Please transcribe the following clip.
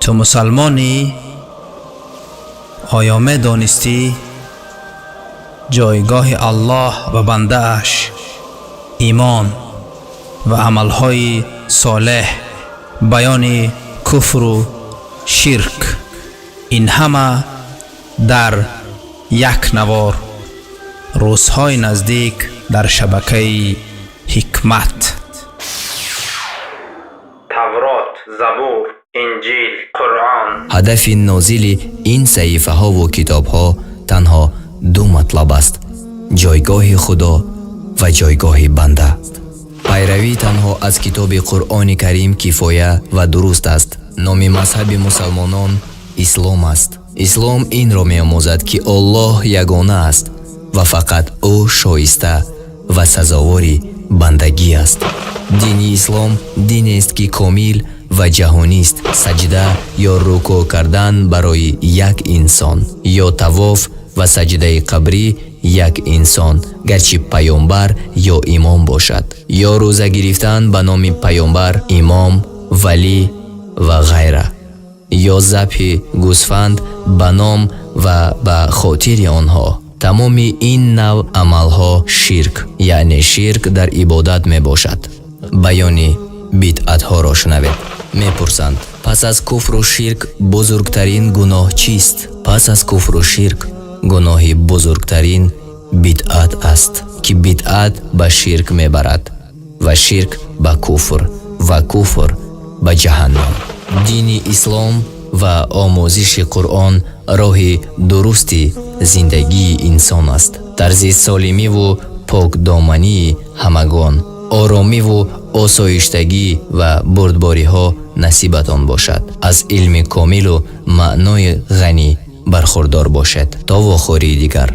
تو مسلمانی؟ آیا می دانستی جایگاه الله و بنده اش ایمان و عملهای صالح، بیان کفر و شرک، این همه در یک نوار روزهای نزدیک در شبکه حکمت. تورات، زبور، انجیل، قرآن. هدف نازل این صحیفه ها و کتاب ها تنها دو مطلب است: جایگاه خدا و جایگاه بنده. پیروی تنها از کتاب قرآن کریم کفایه و درست است. نام مذهب مسلمانان اسلام است. اسلام این را می‌آموزد که الله یگانه است و فقط او شایسته و سزاوار بندگی است. دین اسلام دین است که کامل و جهانی است. سجده یا رکوع کردن برای یک انسان، یا طواف و سجده قبری یک انسان، گرچه پیامبر یا امام باشد، یا روزه گرفتن به نام پیامبر، امام، ولی و غیره، یا ذبح گوسفند به نام و به خاطر آنها. تمام این نوع عملها شرک، یعنی شرک در عبادت می باشد. بیان بدعت ها را شنوید. می پرسند پس از کفر و شرک بزرگترین گناه چیست؟ پس از کفر و شرک گناه بزرگترین بدعت است که بدعت به شرک می برد و شرک به کفر و کفر به جهنم. دین اسلام و آموزش قرآن راه درست زندگی انسان است. طرز سالمی و پاک دامنی همگان، آرامی و آسایشتگی و بردباری ها نصیبتان باشد. از علم کامل و معنای غنی برخوردار باشد. تا واخوری دیگر.